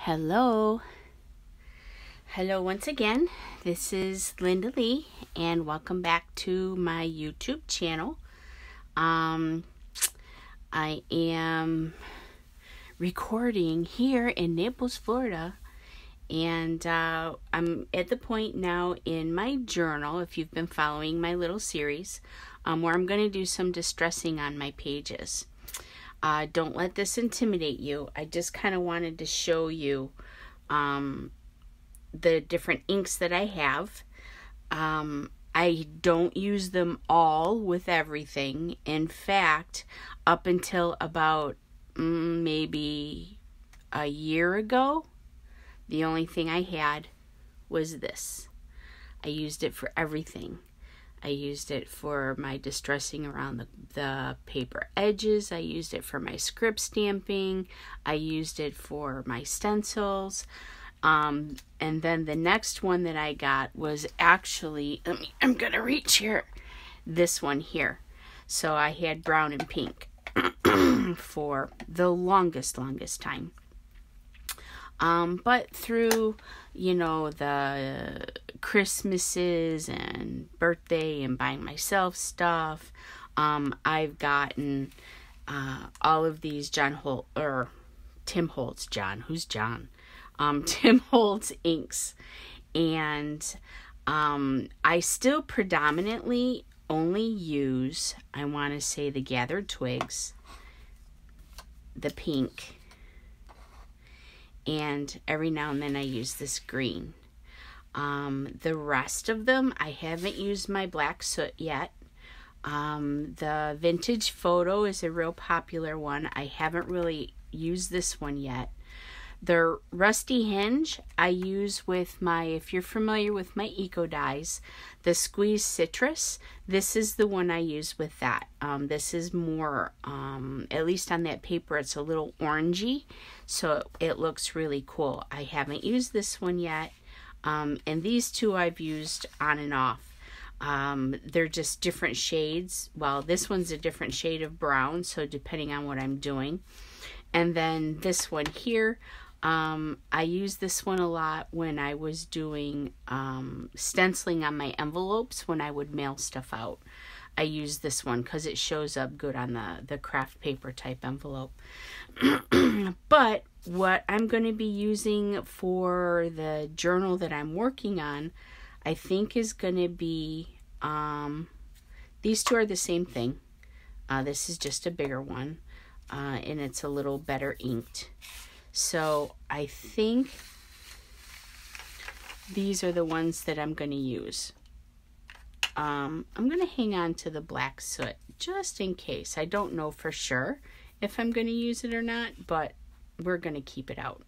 Hello once again. This is LindaLee, and welcome back to my YouTube channel. I am recording here in Naples, Florida, and I'm at the point now in my journal, if you've been following my little series, where I'm going to do some distressing on my pages. Don't let this intimidate you. I just kind of wanted to show you the different inks that I have. I don't use them all with everything. In fact, up until about maybe a year ago, the only thing I had was this. I used it for everything. I used it for my distressing around the paper edges. I used it for my script stamping. I used it for my stencils. And then the next one that I got was actually, I'm going to reach here, this one here. So I had brown and pink for the longest time. But through, the Christmases and birthday and buying myself stuff, I've gotten all of these Tim Holtz inks. And I still predominantly only use, I want to say, the Gathered Twigs, the pink, and every now and then I use this green. The rest of them, I haven't used my black soot yet. The Vintage Photo is a real popular one. I haven't really used this one yet. The Rusty Hinge I use with my, if you're familiar with my Eco Dyes, the Squeeze Citrus. This is the one I use with that. This is more, at least on that paper, it's a little orangey, so it looks really cool. I haven't used this one yet, and these two I've used on and off. They're just different shades. Well, this one's a different shade of brown, so depending on what I'm doing. And then this one here, I used this one a lot when I was doing stenciling on my envelopes when I would mail stuff out. I use this one because it shows up good on the craft paper type envelope. But what I'm going to be using for the journal that I'm working on, I think is going to be, these two are the same thing. This is just a bigger one, and it's a little better inked. So I think these are the ones that I'm going to use. I'm going to hang on to the black soot just in case. I don't know for sure if I'm going to use it or not, but we're going to keep it out.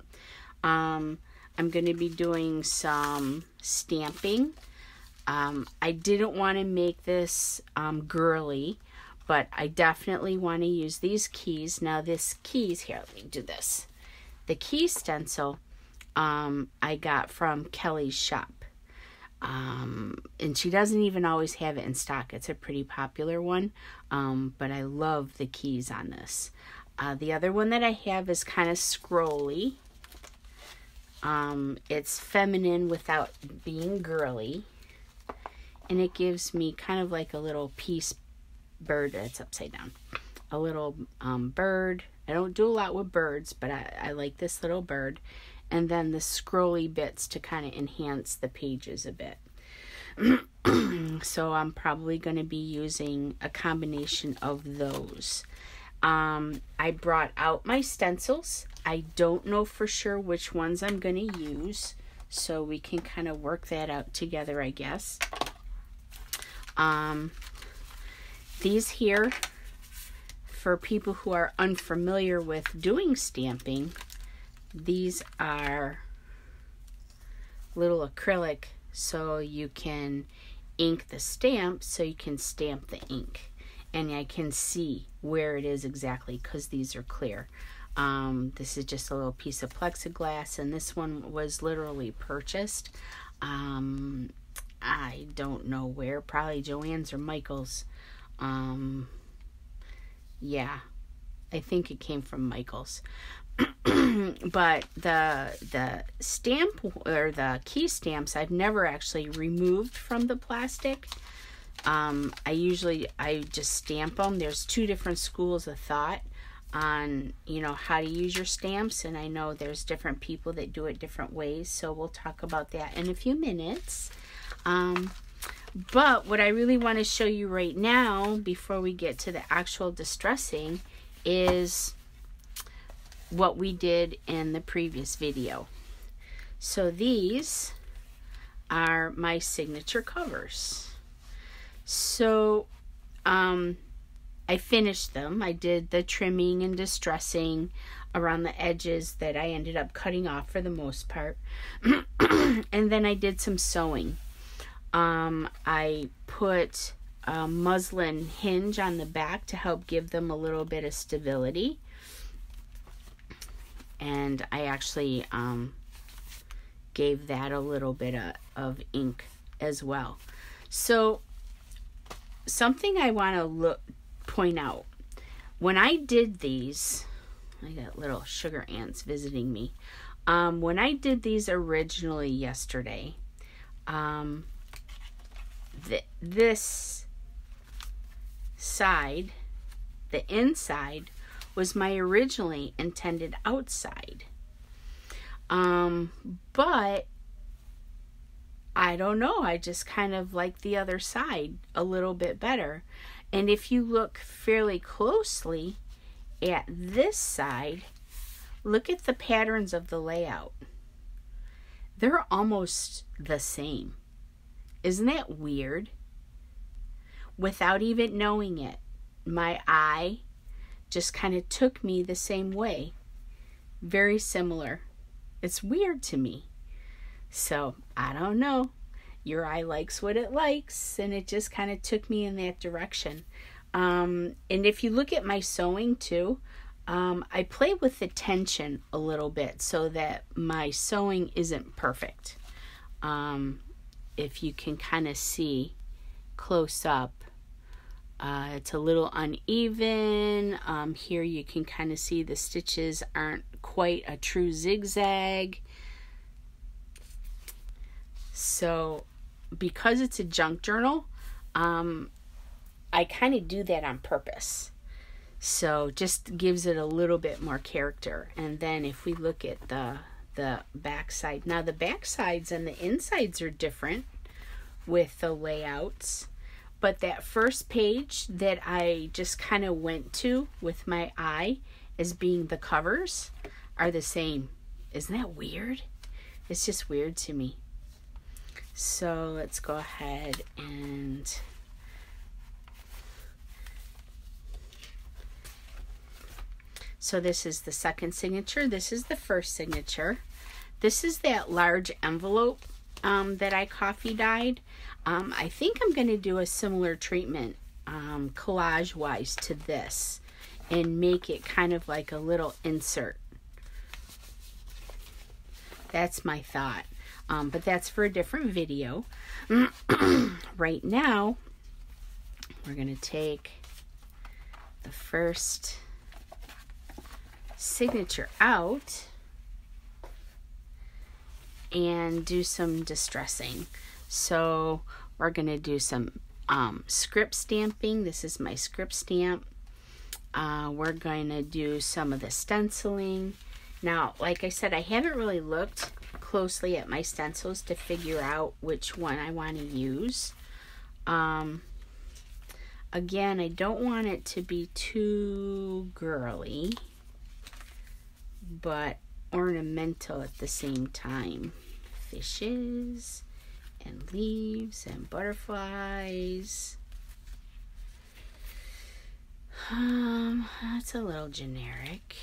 I'm going to be doing some stamping. I didn't want to make this girly, but I definitely want to use these keys. Now this keys, here, let me do this. The key stencil I got from Kelly's shop. And she doesn't even always have it in stock. It's a pretty popular one. But I love the keys on this. The other one that I have is kind of scrolly. It's feminine without being girly. And it gives me kind of like a little peace bird. It's upside down. A little bird. I don't do a lot with birds, but I like this little bird. And then the scrolly bits to kind of enhance the pages a bit. So I'm probably going to be using a combination of those. I brought out my stencils. I don't know for sure which ones I'm going to use, so we can kind of work that out together, I guess. These here, for people who are unfamiliar with doing stamping, these are little acrylic, so you can ink the stamp, so you can stamp the ink. And I can see where it is exactly because these are clear. This is just a little piece of plexiglass, and this one was literally purchased. I don't know where, probably Joann's or Michael's. Yeah, I think it came from Michael's. But the stamp or the key stamps I've never actually removed from the plastic. I just stamp them. There's two different schools of thought on, you know, how to use your stamps, and I know there's different people that do it different ways, so we'll talk about that in a few minutes. But what I really want to show you right now before we get to the actual distressing is what we did in the previous video. So these are my signature covers. So I finished them. I did the trimming and distressing around the edges that I ended up cutting off for the most part. And then I did some sewing. I put a muslin hinge on the back to help give them a little bit of stability. And I actually gave that a little bit of ink as well. So something I want to point out. When I did these, I got little sugar ants visiting me. When I did these originally yesterday, this side, the inside, was my originally intended outside. But I don't know, I just kind of like the other side a little bit better. And if you look fairly closely at this side, look at the patterns of the layout. They're almost the same. Isn't that weird? Without even knowing it, my eye just kind of took me the same way. Very similar. It's weird to me. So, I don't know. Your eye likes what it likes, and it just kind of took me in that direction. And if you look at my sewing too, I play with the tension a little bit so that my sewing isn't perfect. If you can kind of see close up, it's a little uneven. Here you can kind of see the stitches aren't quite a true zigzag. So because it's a junk journal, I kind of do that on purpose. So just gives it a little bit more character. And then if we look at the back side, now the back sides and the insides are different with the layouts. But that first page that I just kind of went to with my eye as being the covers are the same. Isn't that weird? It's just weird to me. So let's go ahead and so this is the second signature. This is the first signature. This is that large envelope that I coffee dyed. I think I'm going to do a similar treatment collage wise to this and make it kind of like a little insert. That's my thought. But that's for a different video. Right now, we're going to take the first signature out and do some distressing. So we're going to do some script stamping. This is my script stamp. We're going to do some of the stenciling. Now, like I said, I haven't really looked closely at my stencils to figure out which one I want to use. Again, I don't want it to be too girly, but ornamental at the same time. Fishes and leaves and butterflies. That's a little generic.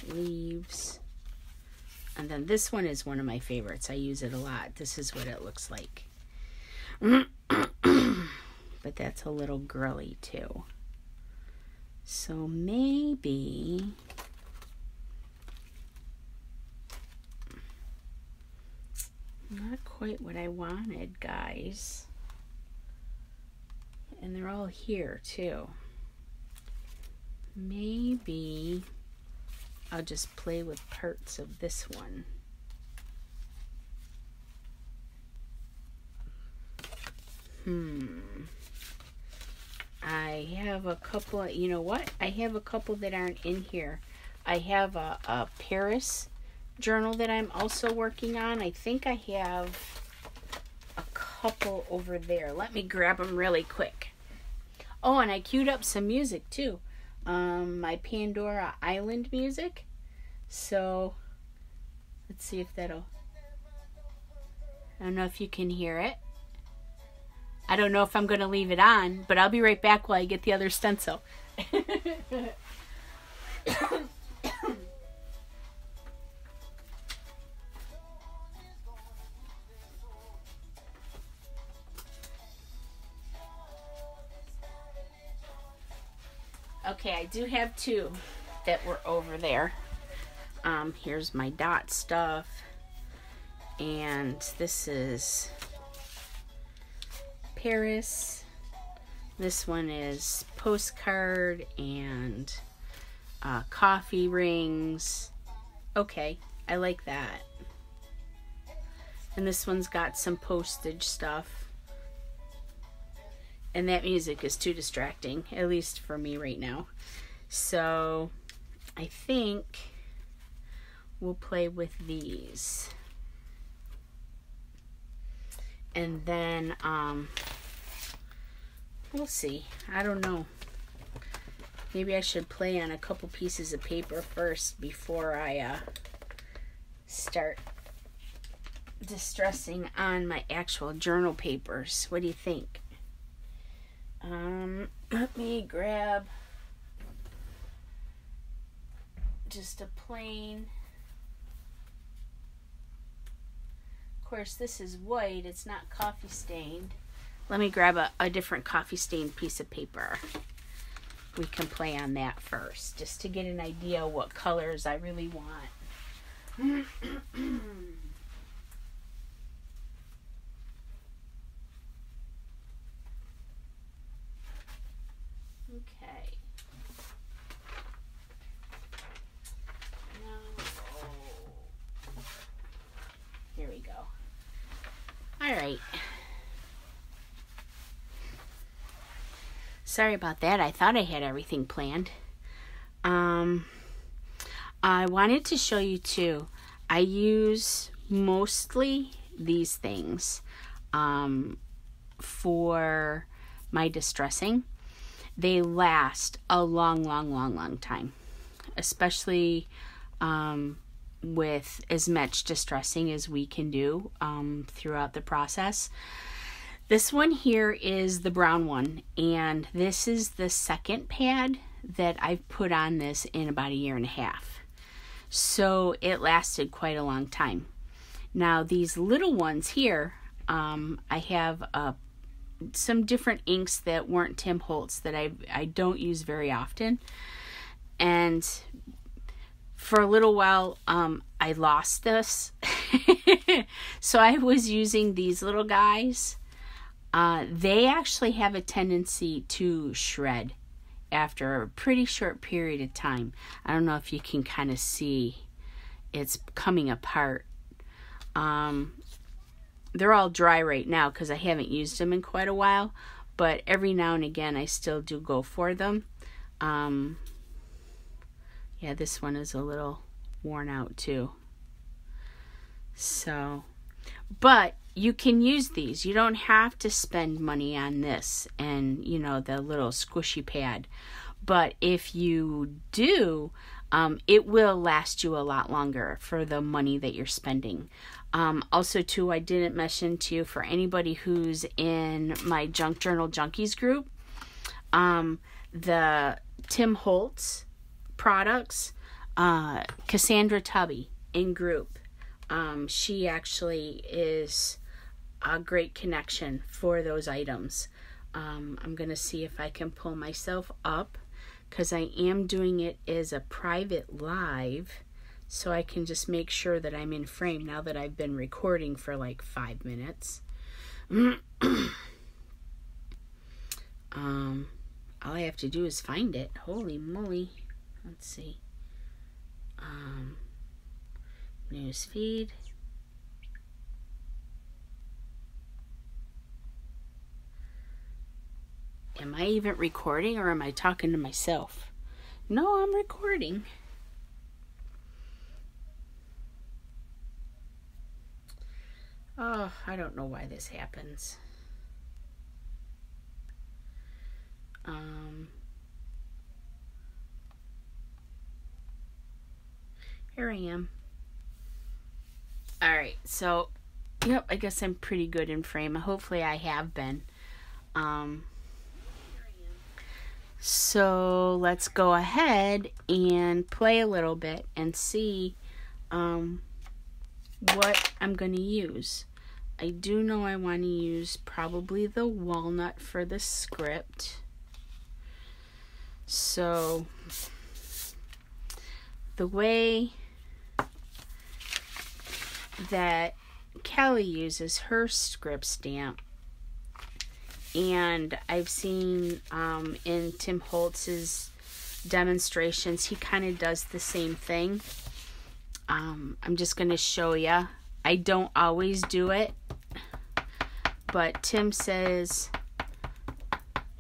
Leaves. And then this one is one of my favorites. I use it a lot. This is what it looks like. But that's a little girly too. So maybe not quite what I wanted, guys. And they're all here too. maybe I'll just play with parts of this one. I have a couple, you know what? I have a couple that aren't in here. I have a Paris journal that I'm also working on. I think I have a couple over there. Let me grab them really quick. Oh, and I queued up some music too. My Pandora Island music. So, let's see if that'll... I don't know if you can hear it. I don't know if I'm going to leave it on, but I'll be right back while I get the other stencil. Okay, I do have two that were over there. Here's my dot stuff. And this is Paris. This one is postcard and coffee rings. Okay, I like that. And this one's got some postage stuff. And that music is too distracting, at least for me right now. So I think we'll play with these. And then we'll see. I don't know. Maybe I should play on a couple pieces of paper first before I start distressing on my actual journal papers. What do you think? Let me grab just a plain. Of course, this is white. It's not coffee stained. Let me grab a different coffee stained piece of paper. We can play on that first, just to get an idea what colors I really want. Okay. Now, here we go. All right. Sorry about that. I thought I had everything planned. I wanted to show you too. I use mostly these things for my distressing. They last a long time, especially with as much distressing as we can do throughout the process. This one here is the brown one, and this is the second pad that I've put on this in about 1.5 years. So it lasted quite a long time. Now these little ones here, I have some different inks that weren't Tim Holtz that I don't use very often. And for a little while, I lost this. So I was using these little guys. They actually have a tendency to shred after a pretty short period of time. I don't know if you can kind of see it's coming apart. They're all dry right now because I haven't used them in quite a while, but every now and again I still do go for them. Yeah, this one is a little worn out too. So, but you can use these. You don't have to spend money on this and, you know, the little squishy pad. But if you do, it will last you a lot longer for the money that you're spending. Also, too, I didn't mention to you, for anybody who's in my Junk Journal Junkies group, the Tim Holtz products, Cassandra Tubby in group. She actually is a great connection for those items. I'm going to see if I can pull myself up, because I am doing it as a private live, so I can just make sure that I'm in frame now that I've been recording for like 5 minutes. All I have to do is find it. Holy moly. Let's see. News feed. Am I even recording or am I talking to myself? No, I'm recording. Oh, I don't know why this happens. Here I am. Alright, so, yep, I guess I'm pretty good in frame. Hopefully I have been. So let's go ahead and play a little bit and see what I'm going to use. I do know I want to use probably the walnut for the script. So the way that Kelly uses her script stamp, and I've seen in Tim Holtz's demonstrations, he kind of does the same thing. I'm just going to show you. I don't always do it, but Tim says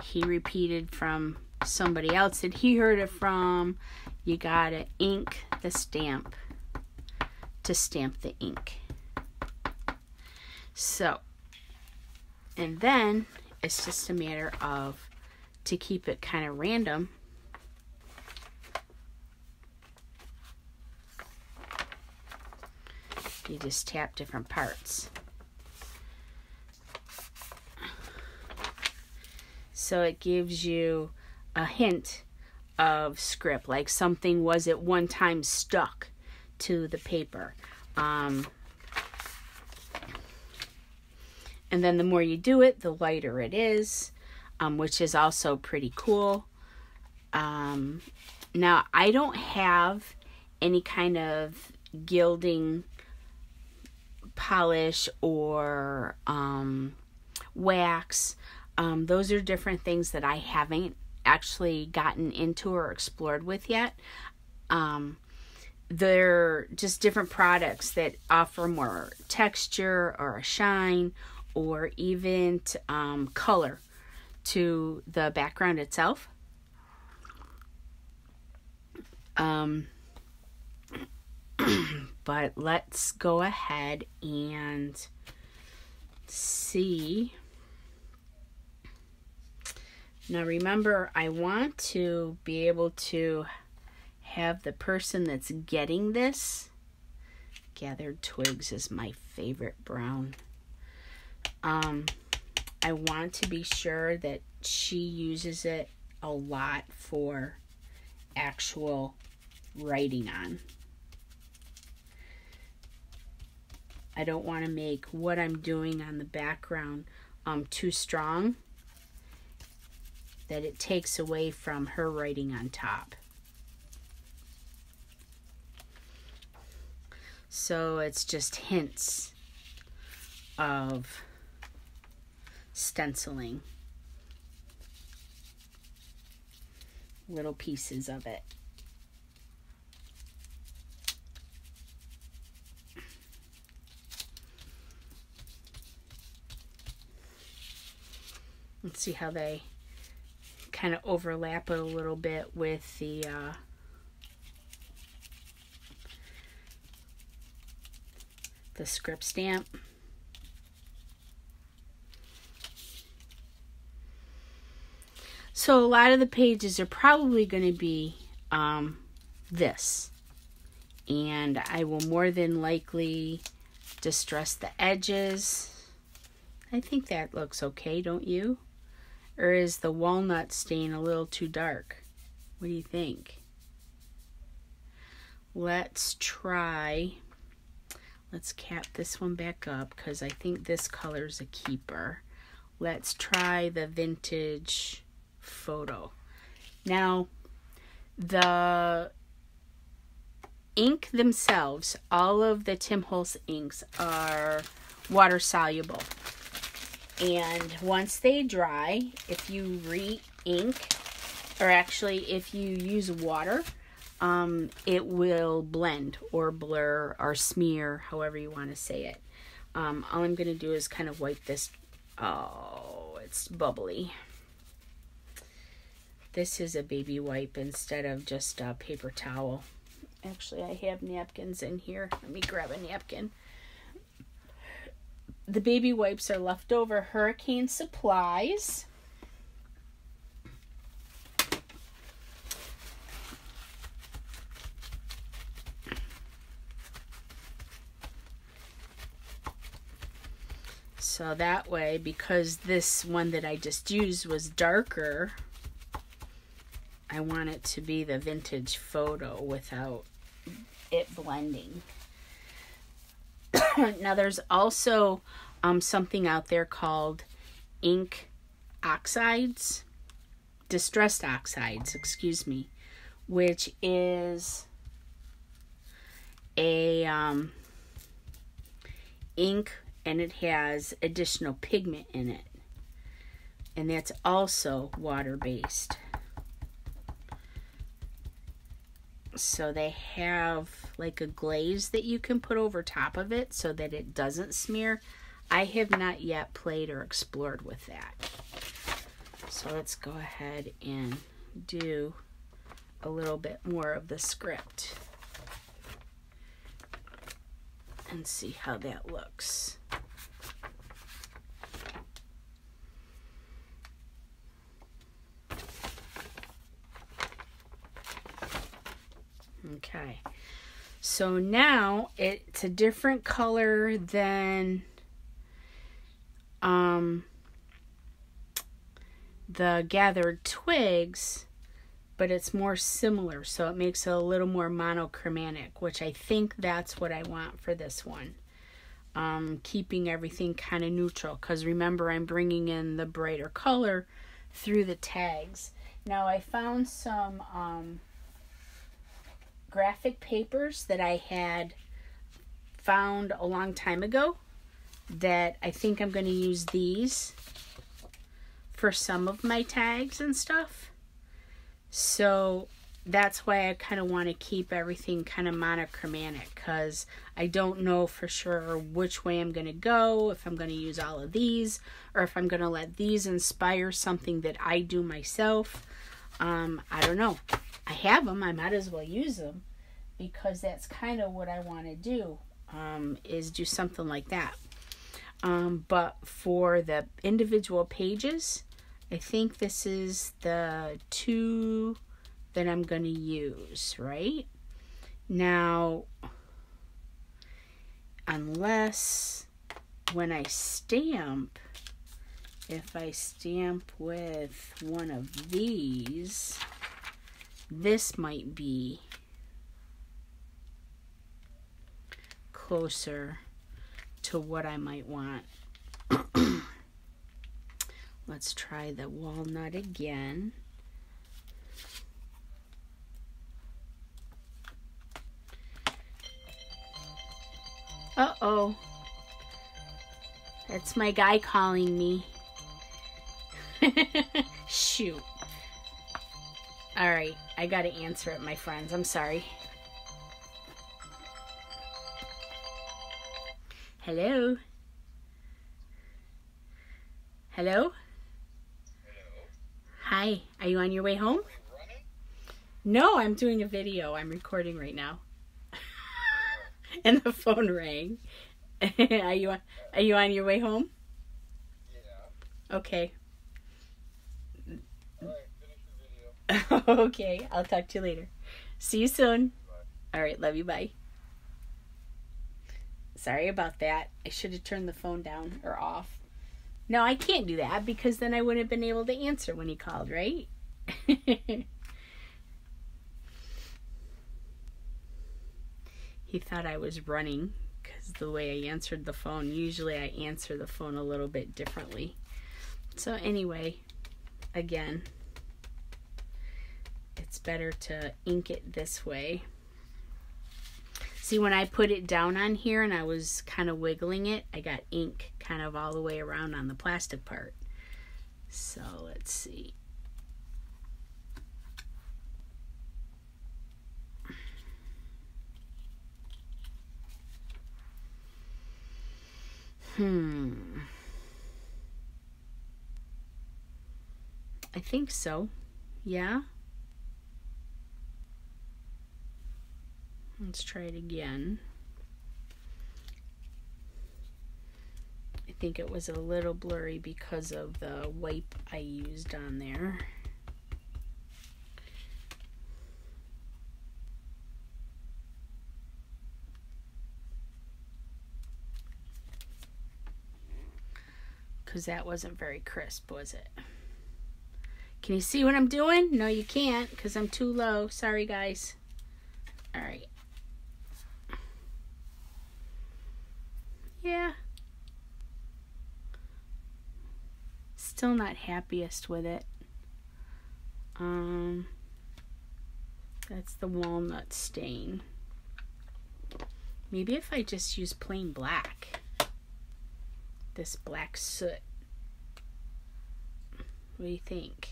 he repeated from somebody else that he heard it from. You gotta ink the stamp to stamp the ink. So, and then it's just a matter of, to keep it kind of random, you just tap different parts. So it gives you a hint of script, like something was at one time stuck to the paper. And then the more you do it, the lighter it is, which is also pretty cool. Now, I don't have any kind of gilding polish or wax. Those are different things that I haven't actually gotten into or explored with yet. They're just different products that offer more texture or a shine or even color to the background itself. But let's go ahead and see. Now remember, I want to be able to have the person that's getting this. Gathered Twigs is my favorite brown. I want to be sure that she uses it a lot for actual writing on. I don't want to make what I'm doing on the background too strong, that it takes away from her writing on top. So it's just hints of stenciling, little pieces of it. Let's see how they kind of overlap it a little bit with the script stamp. So a lot of the pages are probably going to be this, and I will more than likely distress the edges. I think that looks okay, don't you? Or is the walnut stain a little too dark? What do you think? Let's try, let's cap this one back up because I think this color's a keeper. Let's try the Vintage Photo. Now, the ink themselves, all of the Tim Holtz inks are water soluble. And once they dry, if you re-ink or actually if you use water, it will blend or blur or smear, however you want to say it. All I'm going to do is kind of wipe this. Oh, it's bubbly. This is a baby wipe instead of just a paper towel. Actually, I have napkins in here. Let me grab a napkin. The baby wipes are leftover hurricane supplies. So that way, because this one that I just used was darker, I want it to be the vintage photo without it blending. Now there's also something out there called ink oxides, distressed oxides, excuse me, which is a ink, and it has additional pigment in it, and that's also water-based. So they have like a glaze that you can put over top of it so that it doesn't smear. I have not yet played or explored with that. So let's go ahead and do a little bit more of the script and see how that looks. Okay, so now it's a different color than the gathered twigs, but it's more similar, so it makes it a little more monochromatic, which I think that's what I want for this one. Keeping everything kind of neutral, because remember, I'm bringing in the brighter color through the tags. Now I found some graphic papers that I had found a long time ago that I think I'm going to use these for some of my tags and stuff. So that's why I kind of want to keep everything kind of monochromatic, because I don't know for sure which way I'm going to go, if I'm going to use all of these or if I'm going to let these inspire something that I do myself. I don't know. I have them, I might as well use them, because that's kind of what I want to do, is do something like that. But for the individual pages, I think this is the 2 that I'm going to use, right? Now, unless when I stamp, if I stamp with one of these, this might be closer to what I might want. Let's try the walnut again. Uh-oh. That's my guy calling me. Shoot. All right, I got to answer it, my friends. I'm sorry. Hello? Hello? Hi, are you on your way home? No, I'm doing a video. I'm recording right now. And the phone rang. Are you on your way home? Yeah. Okay. All right, finish your video. Okay, I'll talk to you later. See you soon. Bye. All right, love you. Bye. Sorry about that. I should have turned the phone down or off. No, I can't do that because then I wouldn't have been able to answer when he called, right? He thought I was running because the way I answered the phone. Usually I answer the phone a little bit differently. So anyway, again, it's better to ink it this way. See, when I put it down on here and I was kind of wiggling it, I got ink kind of all the way around on the plastic part. So let's see. I think so. Yeah. Let's try it again. I think it was a little blurry because of the wipe I used on there. Because that wasn't very crisp, was it? Can you see what I'm doing? No, you can't because I'm too low. Sorry, guys. All right. Yeah. Still not happiest with it. That's the walnut stain. Maybe if I just use plain black. This black soot. What do you think?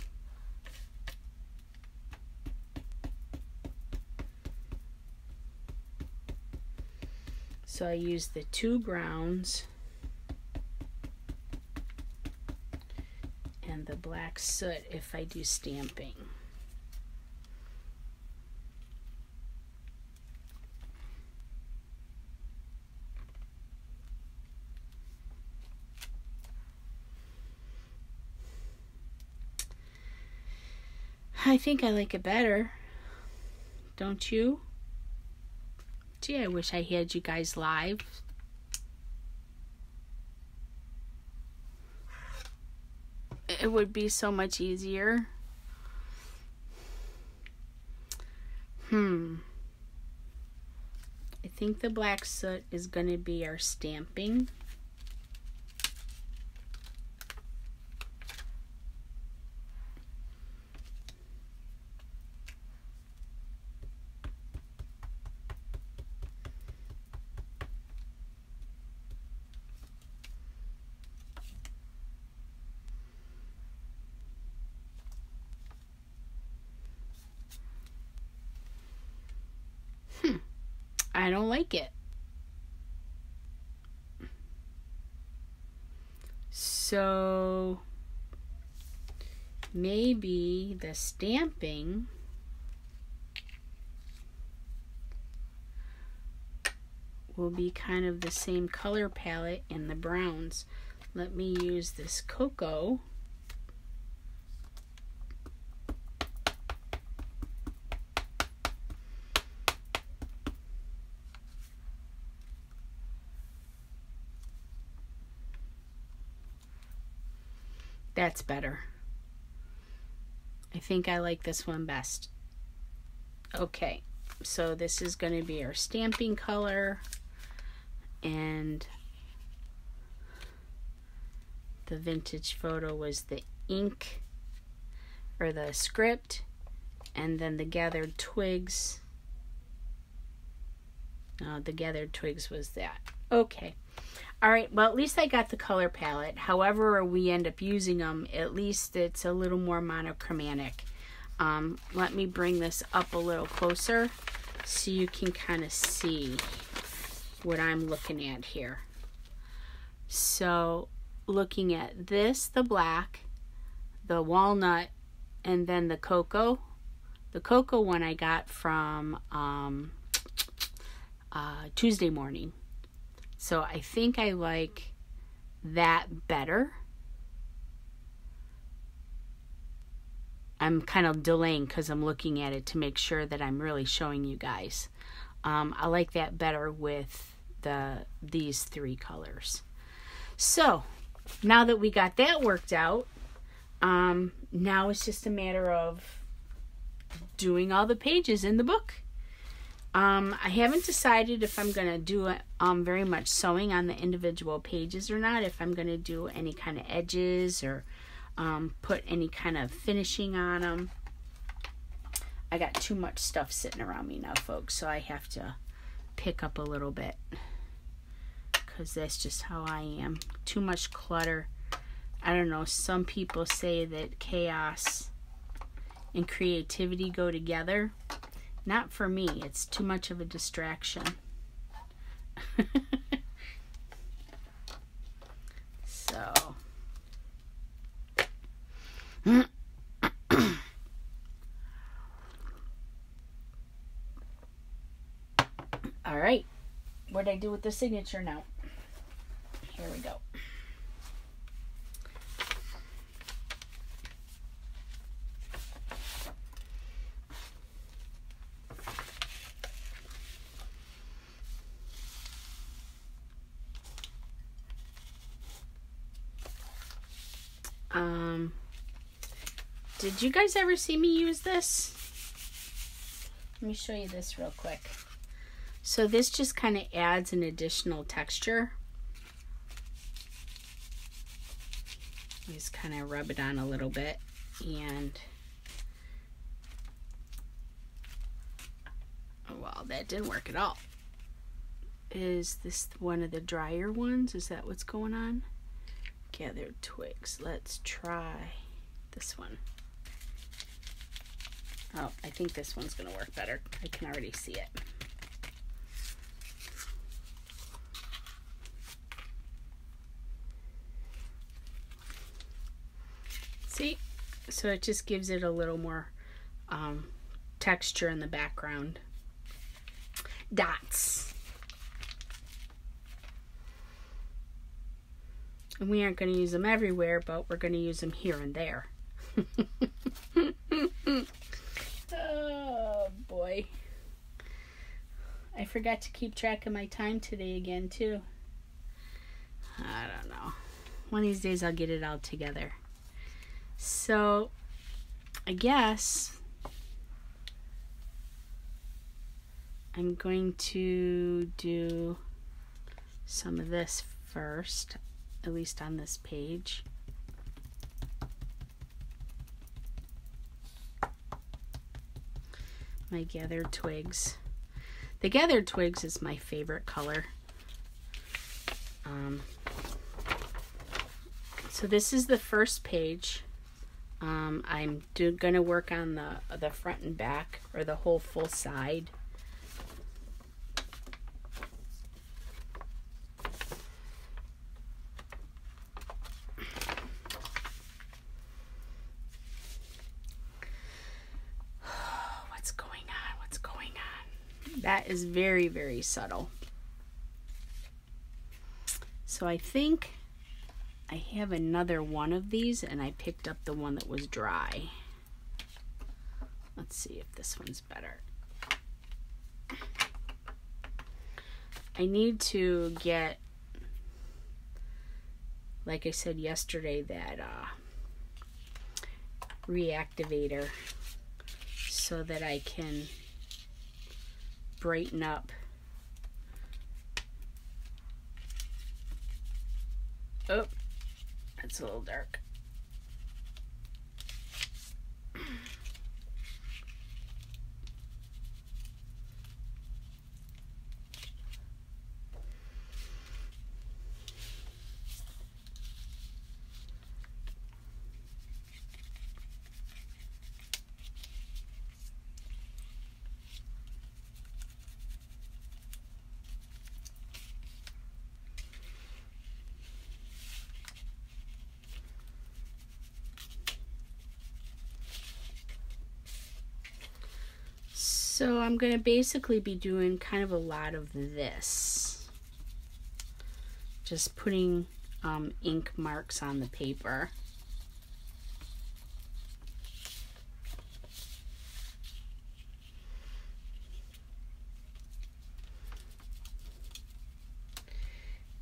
So I use the 2 browns and the black soot if I do stamping. I think I like it better. Don't you? Gee, I wish I had you guys live. It would be so much easier. I think the black soot is going to be our stamping. I don't like it. So maybe the stamping will be kind of the same color palette in the browns. Let me use this cocoa. That's better. I think I like this one best. Okay, so this is going to be our stamping color, and the vintage photo was the ink or the script, and then the gathered twigs. No, the gathered twigs was that. Okay. All right, well, at least I got the color palette. However we end up using them, at least it's a little more monochromatic. Let me bring this up a little closer so you can kind of see what I'm looking at here. So, looking at this, the black, the walnut, and then the cocoa. The cocoa one I got from Tuesday morning. So I think I like that better. I'm kind of delaying because I'm looking at it to make sure that I'm really showing you guys. I like that better with these 3 colors. So now that we got that worked out, now it's just a matter of doing all the pages in the book. I haven't decided if I'm going to do very much sewing on the individual pages or not, if I'm going to do any kind of edges or put any kind of finishing on them. I got too much stuff sitting around me now, folks, so I have to pick up a little bit because that's just how I am. Too much clutter. I don't know, some people say that chaos and creativity go together. Not for me. It's too much of a distraction. All right. What did I do with the signature now? Here we go. Did you guys ever see me use this? Let me show you this real quick. So this just kind of adds an additional texture. Just kind of rub it on a little bit, and well, that didn't work at all. Is this one of the drier ones? Is that what's going on? Gathered twigs. Let's try this one. Oh, I think this one's going to work better. I can already see it. See? So it just gives it a little more texture in the background. Dots. And we aren't going to use them everywhere, but we're going to use them here and there. Oh boy. I forgot to keep track of my time today again too. I don't know. One of these days I'll get it all together. So I guess I'm going to do some of this first, at least on this page. My gathered twigs. The gathered twigs is my favorite color. So this is the first page. I'm going to work on the front and back, or the whole full side. That is very, very subtle. So I think I have another one of these, and I picked up the one that was dry. Let's see if this one's better. I need to get, like I said yesterday, that reactivator so that I can brighten up. Oh, that's a little dark. So I'm going to basically be doing kind of a lot of this. Just putting ink marks on the paper.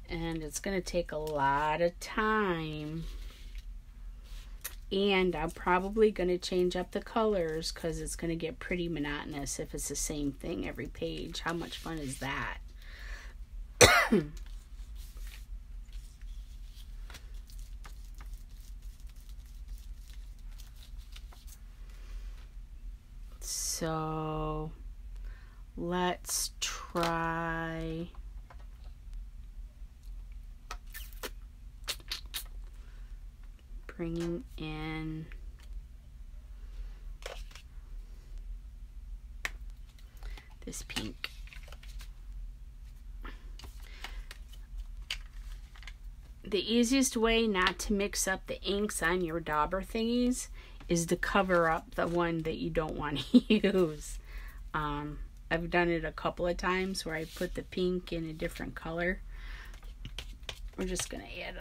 And it's going to take a lot of time. And I'm probably going to change up the colors because it's going to get pretty monotonous if it's the same thing every page. How much fun is that? So let's try bringing in this pink. The easiest way not to mix up the inks on your dauber thingies is to cover up the one that you don't want to use. I've done it a couple of times where I put the pink in a different color. We're just going to add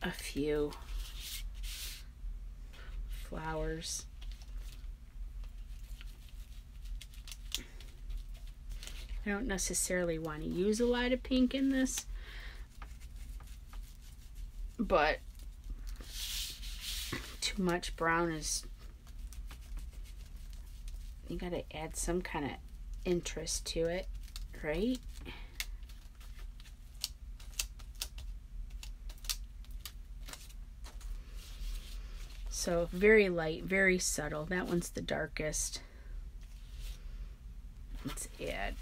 a few flowers. I don't necessarily want to use a lot of pink in this, but too much brown is, you got to add some kind of interest to it, right? So very light, very subtle. That one's the darkest. Let's add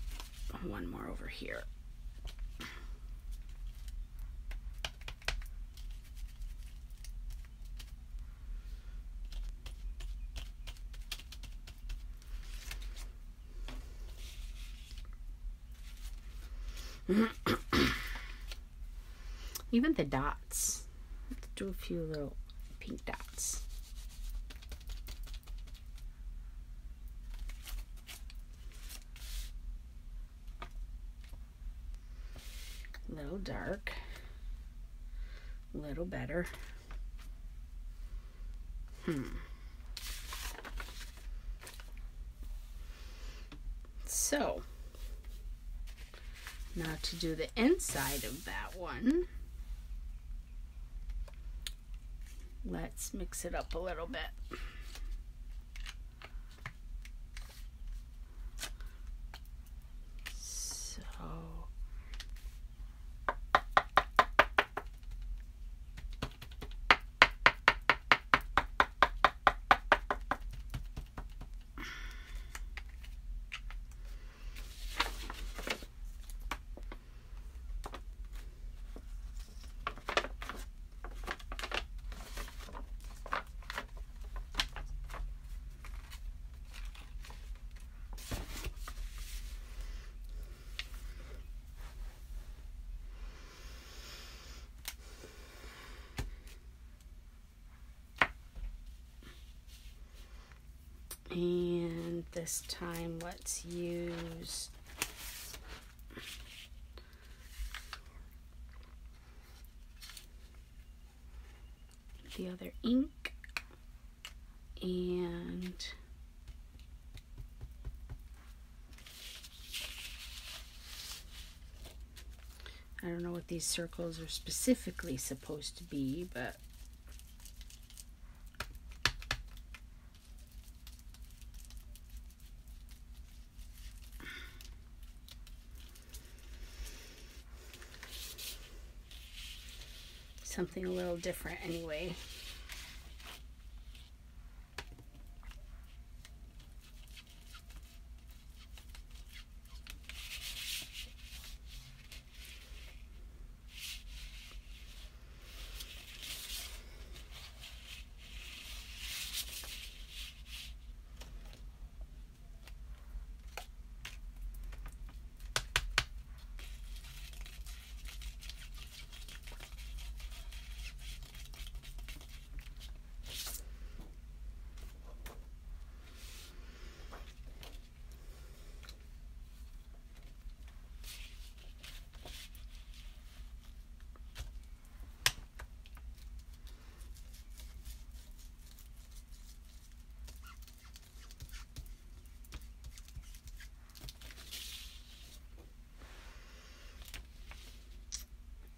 one more over here. Even the dots. Let's do a few little pink dots. A little dark, a little better. So now to do the inside of that one, let's mix it up a little bit. And this time let's use the other ink, and I don't know what these circles are specifically supposed to be, but something a little different anyway.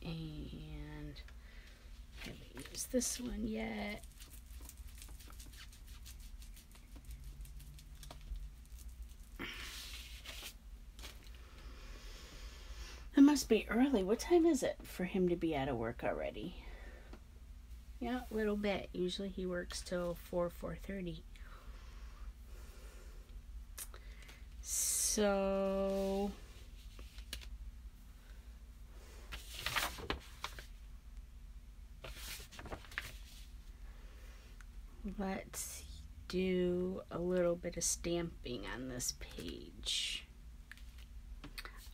And I haven't used this one yet. It must be early. What time is it for him to be out of work already? Yeah, a little bit. Usually he works till 4:30. So let's do a little bit of stamping on this page.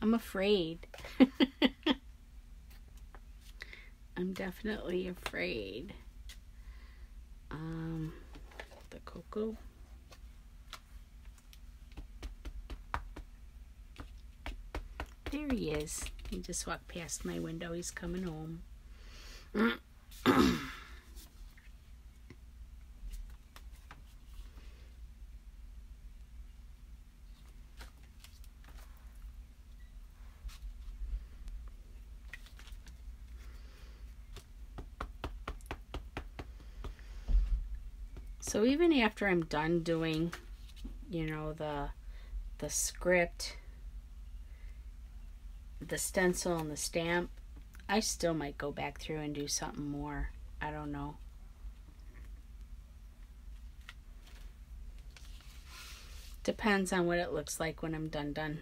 I'm afraid. I'm definitely afraid. The cocoa. There he is. He just walked past my window. He's coming home. So even after I'm done doing, you know, the script, the stencil, and the stamp, I still might go back through and do something more. I don't know. Depends on what it looks like when I'm done.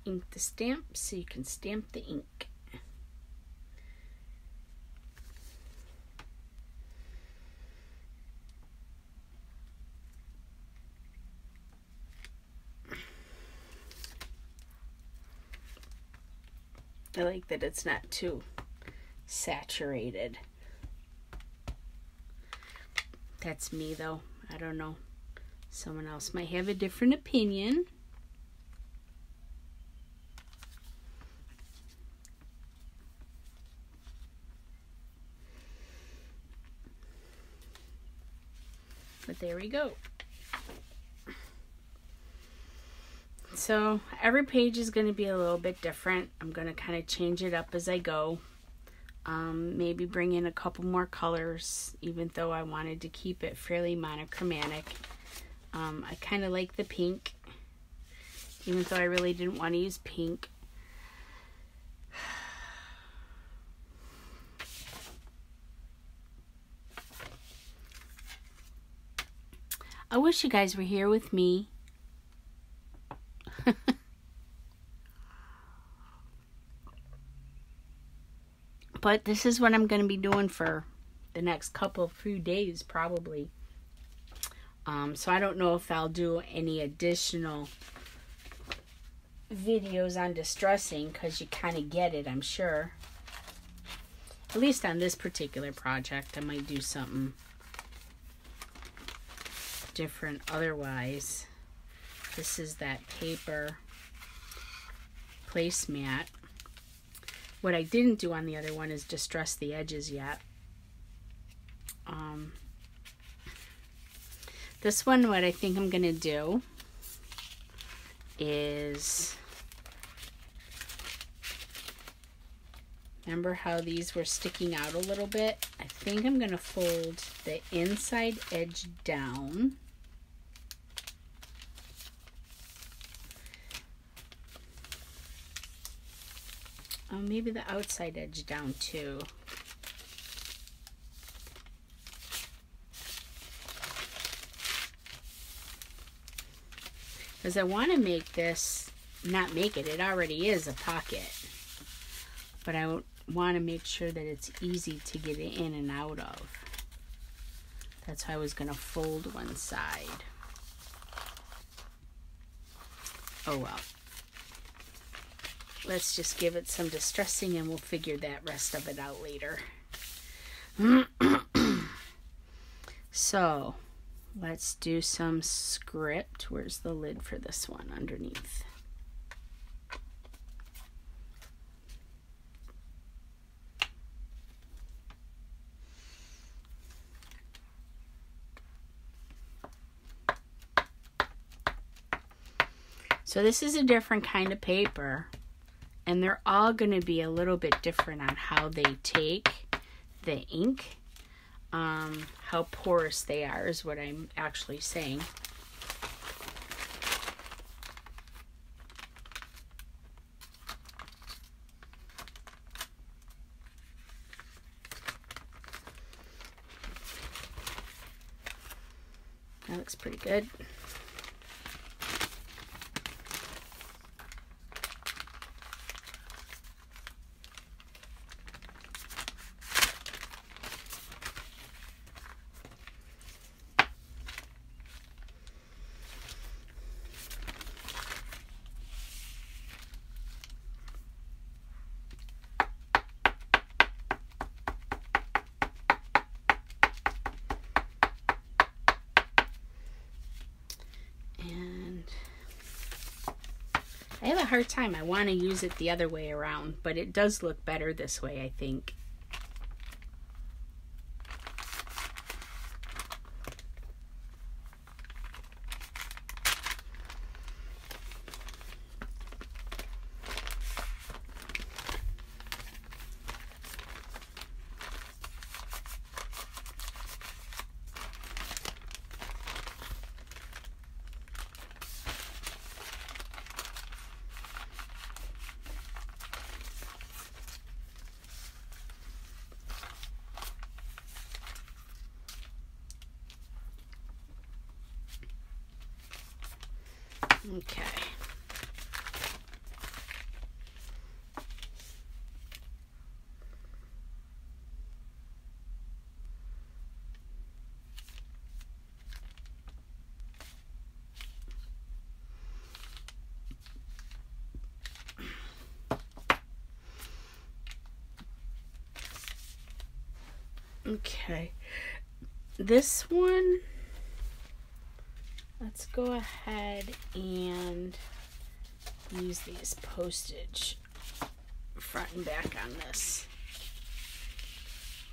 Ink the stamp so you can stamp the ink. I like that it's not too saturated. That's me though. I don't know. Someone else might have a different opinion. But there we go. So every page is going to be a little bit different. I'm going to kind of change it up as I go. Maybe bring in a couple more colors, even though I wanted to keep it fairly monochromatic. I kind of like the pink, even though I really didn't want to use pink. I wish you guys were here with me. But this is what I'm going to be doing for the next few days probably. So I don't know if I'll do any additional videos on distressing, because you kind of get it, I'm sure. At least on this particular project, I might do something different otherwise. This is that paper placemat. What I didn't do on the other one is distress the edges yet. This one, what I think I'm going to do is, remember how these were sticking out a little bit? I think I'm going to fold the inside edge down. Oh, maybe the outside edge down too. Because I want to make this, not make it, it already is a pocket. But I want to make sure that it's easy to get it in and out of. That's why I was going to fold one side. Oh well. Let's just give it some distressing and we'll figure that rest of it out later. So, let's do some script. Where's the lid for this one? Underneath. So this is a different kind of paper. And they're all going to be a little bit different on how they take the ink. How porous they are is what I'm actually saying. That looks pretty good. I have a hard time. I want to use it the other way around, but it does look better this way, I think. Okay. Okay. This one, let's go ahead and use these postage front and back on this.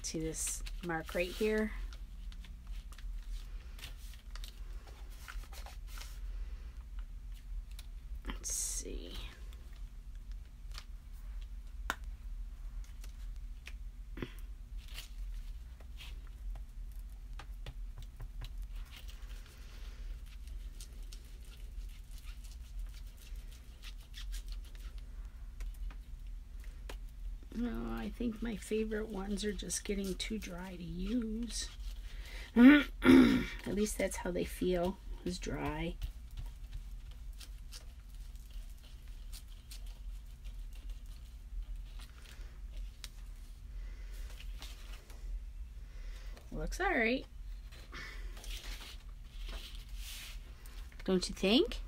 See this mark right here? Let's see. No, I think my favorite ones are just getting too dry to use. At least that's how they feel, is dry. Looks all right. Don't you think?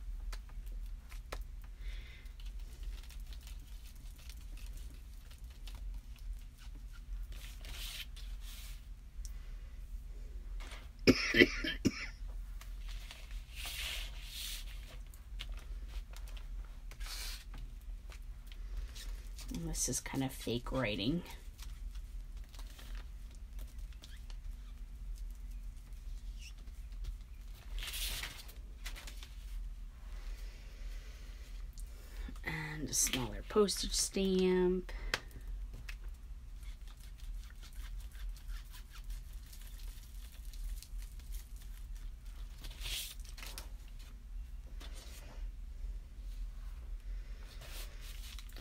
This is kind of fake writing. And a smaller postage stamp.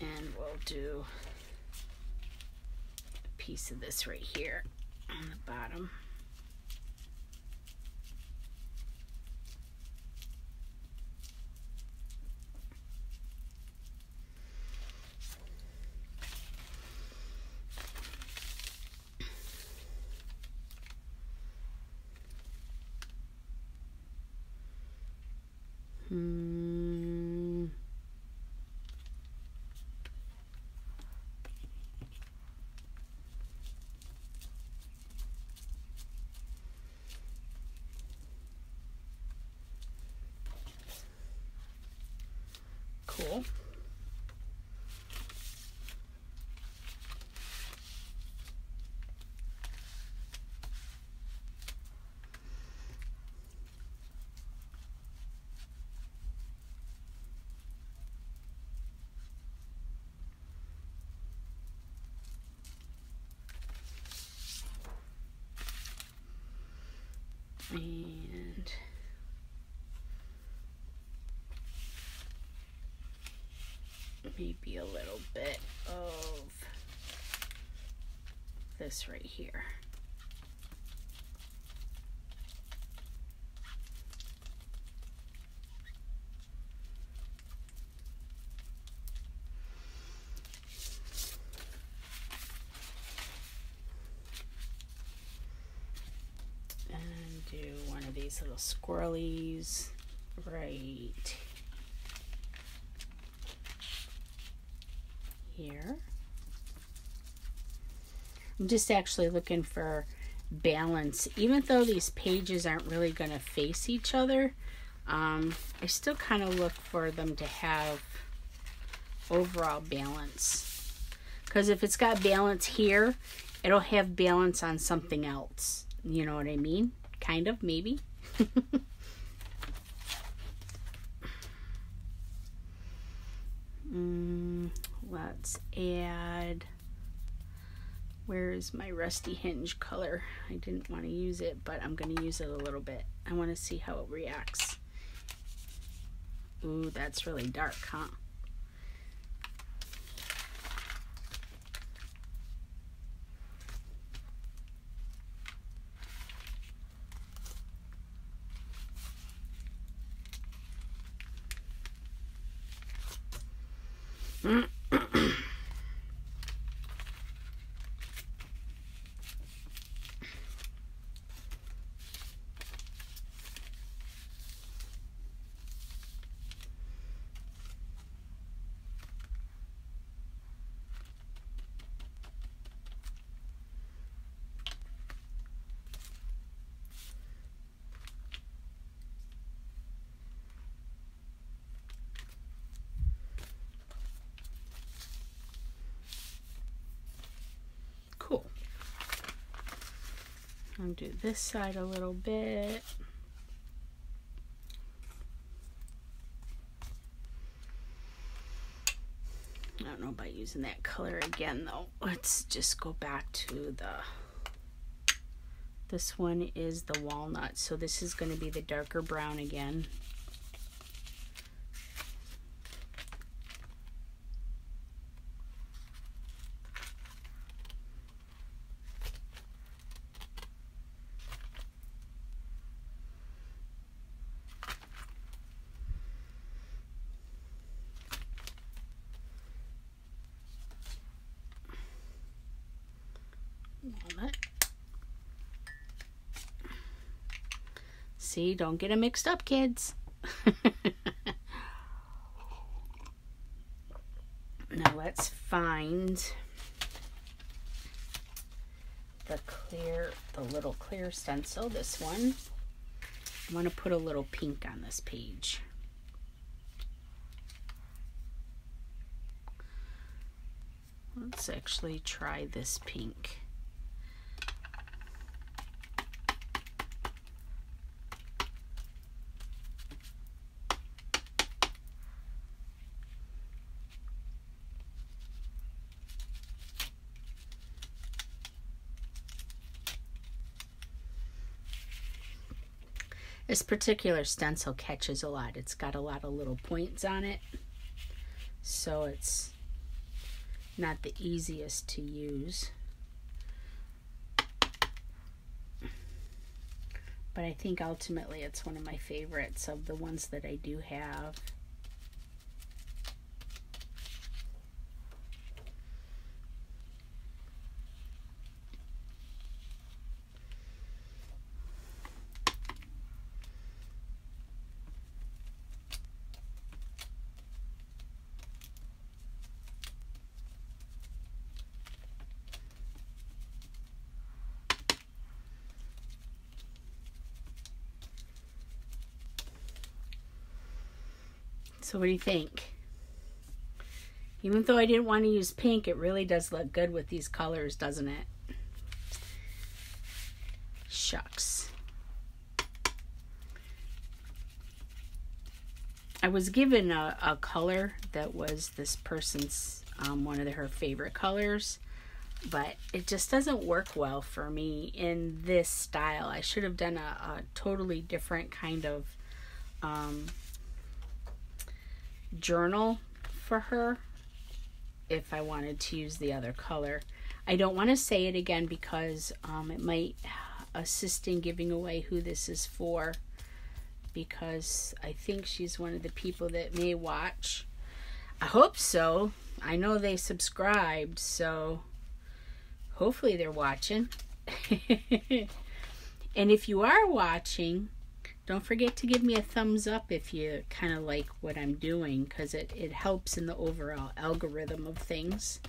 And we'll do a piece of this right here on the bottom. Cool. And maybe a little bit of this right here. And do one of these little squirrelies right here. I'm just actually looking for balance. Even though these pages aren't really going to face each other, I still kind of look for them to have overall balance. Because if it's got balance here, it'll have balance on something else. You know what I mean? Kind of, maybe. Let's add, where is my rusty hinge color? I didn't want to use it, but I'm going to use it a little bit. I want to see how it reacts. Ooh, that's really dark, huh? Cool. I'll do this side a little bit. I don't know about using that color again though. Let's just go back to this one is the walnut, so this is going to be the darker brown again. Walnut. See, don't get them mixed up, kids. Now let's find the little clear stencil, this one. I want to put a little pink on this page. Let's actually try this pink. This particular stencil catches a lot. It's got a lot of little points on it, so it's not the easiest to use. But I think ultimately it's one of my favorites of the ones that I do have. So what do you think? Even though I didn't want to use pink, it really does look good with these colors, doesn't it? Shucks. I was given a color that was this person's, one of her favorite colors, but it just doesn't work well for me in this style. I should have done a totally different kind of journal for her if I wanted to use the other color. I don't want to say it again because it might assist in giving away who this is for, because I think she's one of the people that may watch. I hope so. I know they subscribed, so hopefully they're watching. And if you are watching, don't forget to give me a thumbs up if you kind of like what I'm doing, because it helps in the overall algorithm of things.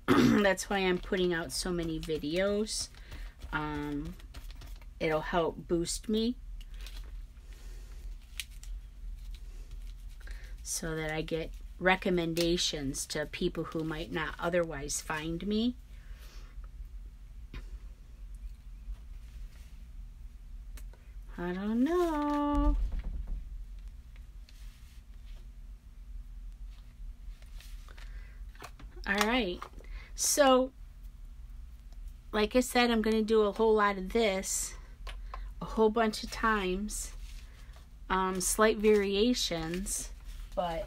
That's why I'm putting out so many videos. It'll help boost me. so that I get recommendations to people who might not otherwise find me. I don't know. All right. So, like I said, I'm going to do a whole lot of this a whole bunch of times. Slight variations, but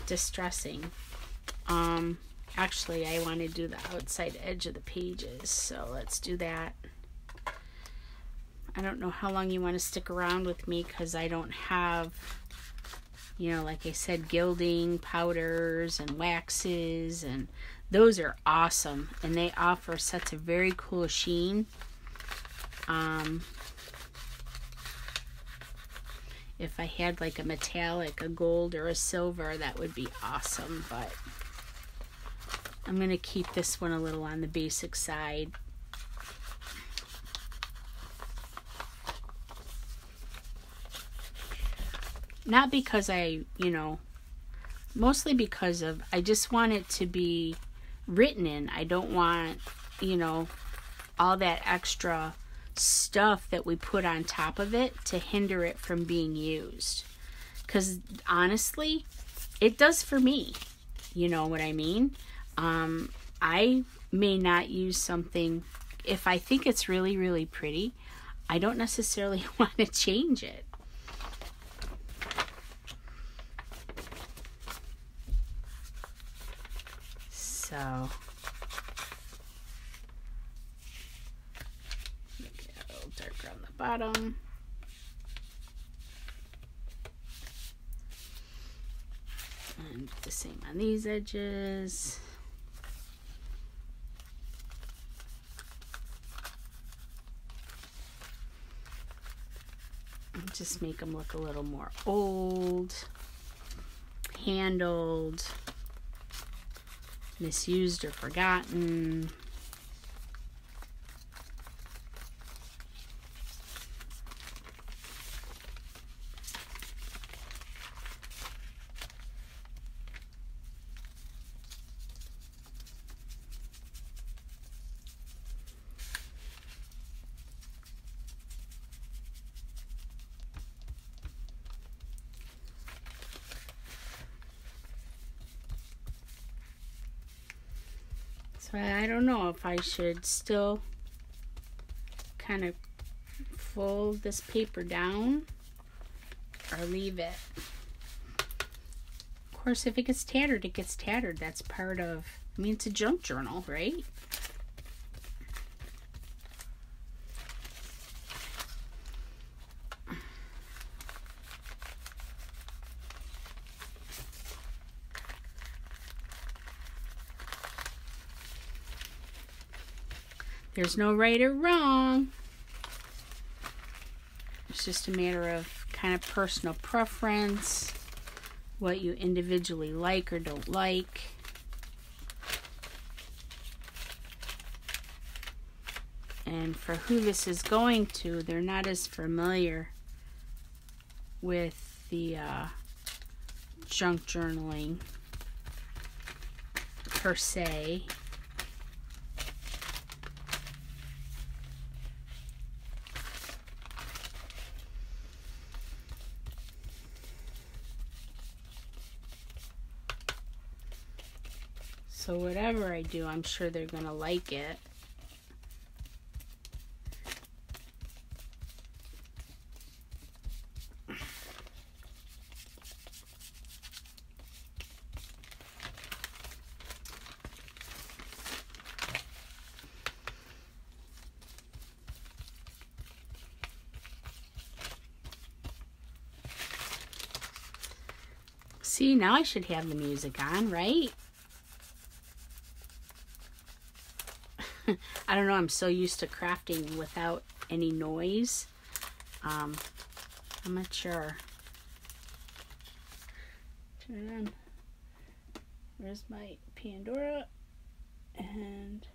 distressing. Actually, I want to do the outside edge of the pages, so let's do that. I don't know how long you want to stick around with me, because I don't have, you know, like I said, gilding powders and waxes, and those are awesome, and they offer such a very cool sheen. If I had like a metallic, a gold or a silver, that would be awesome, but I'm going to keep this one a little on the basic side. Not because I, you know, mostly because of, I just want it to be written in. I don't want, you know, all that extra stuff that we put on top of it to hinder it from being used. Because honestly, it does for me. You know what I mean? I may not use something, if I think it's really, really pretty, I don't necessarily want to change it. So, a little darker on the bottom. And the same on these edges. And just make them look a little more old, handled, misused or forgotten. So I don't know if I should still kind of fold this paper down or leave it. Of course, if it gets tattered, it gets tattered. That's part of, I mean, it's a junk journal, right? There's no right or wrong. It's just a matter of kind of personal preference, what you individually like or don't like. And for who this is going to, they're not as familiar with the junk journaling per se. So whatever I do, I'm sure they're going to like it. See, now I should have the music on, right? I don't know, I'm so used to crafting without any noise. I'm not sure. Turn it on. Where's my Pandora? And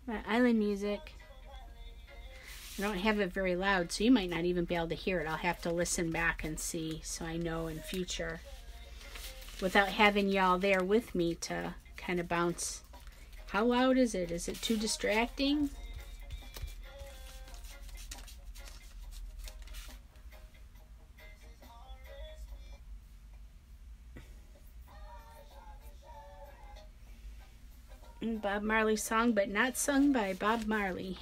My island music. I don't have it very loud, so you might not even be able to hear it. I'll have to listen back and see so I know in future without having y'all there with me to kind of bounce. How loud is it? Is it too distracting? Bob Marley song, but not sung by Bob Marley.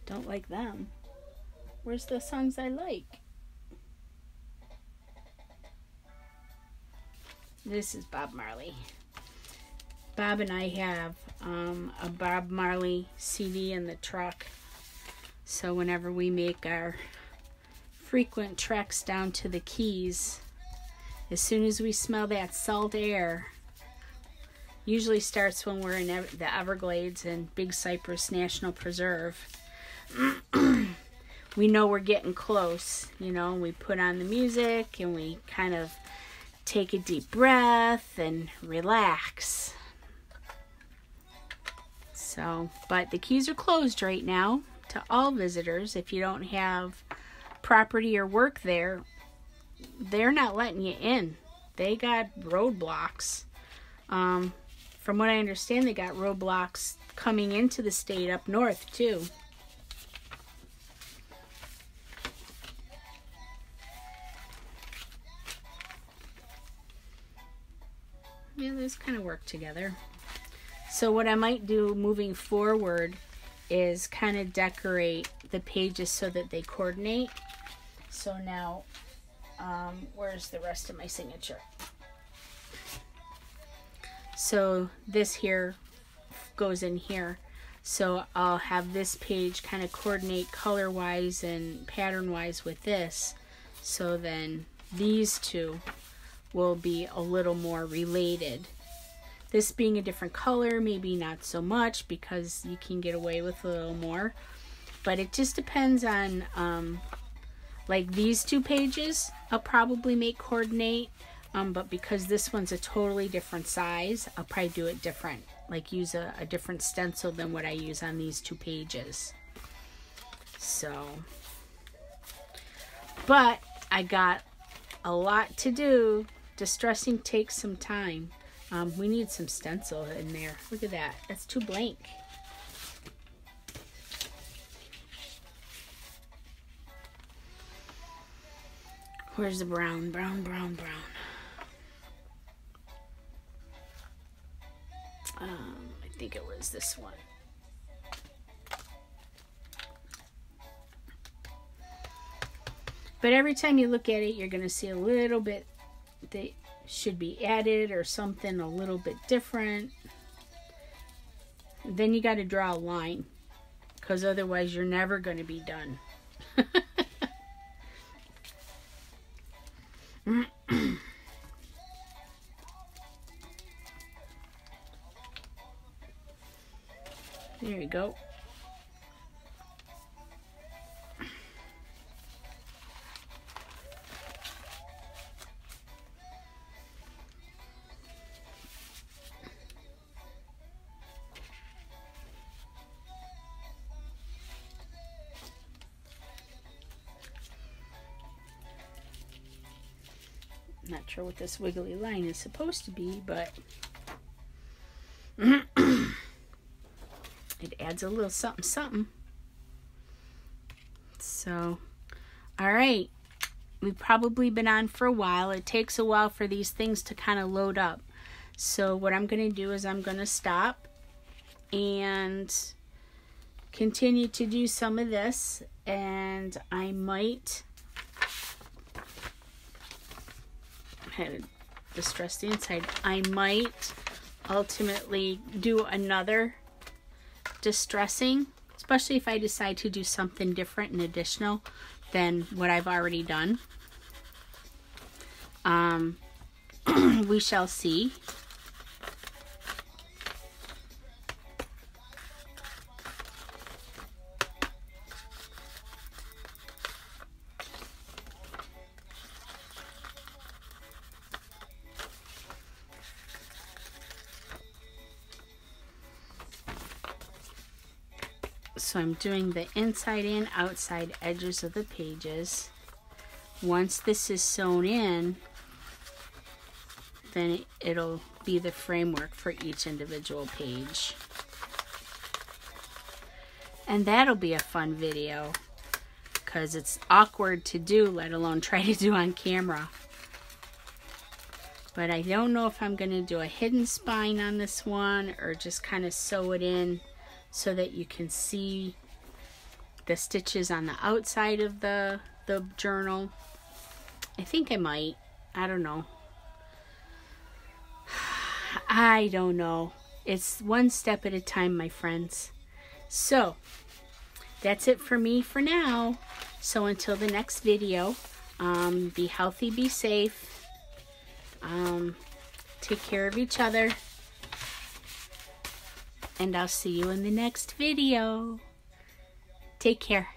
Don't like them. Where's the songs I like? This is Bob Marley. Bob and I have a Bob Marley CD in the truck. So whenever we make our frequent treks down to the Keys, as soon as we smell that salt air, usually starts when we're in the Everglades and Big Cypress National Preserve, we know we're getting close, you know. We put on the music and we kind of take a deep breath and relax. So, but the Keys are closed right now to all visitors. If you don't have property or work there, they're not letting you in. They got roadblocks. From what I understand, they got roadblocks coming into the state up north too. Yeah, those kind of work together. So what I might do moving forward is kind of decorate the pages so that they coordinate. So now, where's the rest of my signature? So this here goes in here. So I'll have this page kind of coordinate color-wise and pattern-wise with this. So then these two will be a little more related. This being a different color, maybe not so much because you can get away with a little more. But it just depends on, like these two pages, I'll probably make coordinate. But because this one's a totally different size, I'll probably do it different. Like use a different stencil than what I use on these two pages. So, but I got a lot to do. Distressing takes some time. We need some stencil in there. Look at that. That's too blank. Where's the brown? Brown, brown, brown. I think it was this one. But every time you look at it, you're going to see a little bit that should be added or something a little bit different. Then you got to draw a line, because otherwise you're never going to be done. There you go. Not sure what this wiggly line is supposed to be, but it adds a little something something. So, all right, we've probably been on for a while. It takes a while for these things to kind of load up. So what I'm going to do is I'm going to stop and continue to do some of this, and I might had distress the inside. I might ultimately do another distressing, especially if I decide to do something different and additional than what I've already done. We shall see. So I'm doing the inside and outside edges of the pages. Once this is sewn in, then it'll be the framework for each individual page. And that'll be a fun video, because it's awkward to do, let alone try to do on camera. But I don't know if I'm going to do a hidden spine on this one, or just kind of sew it in so that you can see the stitches on the outside of the journal. I think I might. I don't know. I don't know. It's one step at a time, my friends. So, that's it for me for now. So until the next video, be healthy, be safe, take care of each other, and I'll see you in the next video. Take care.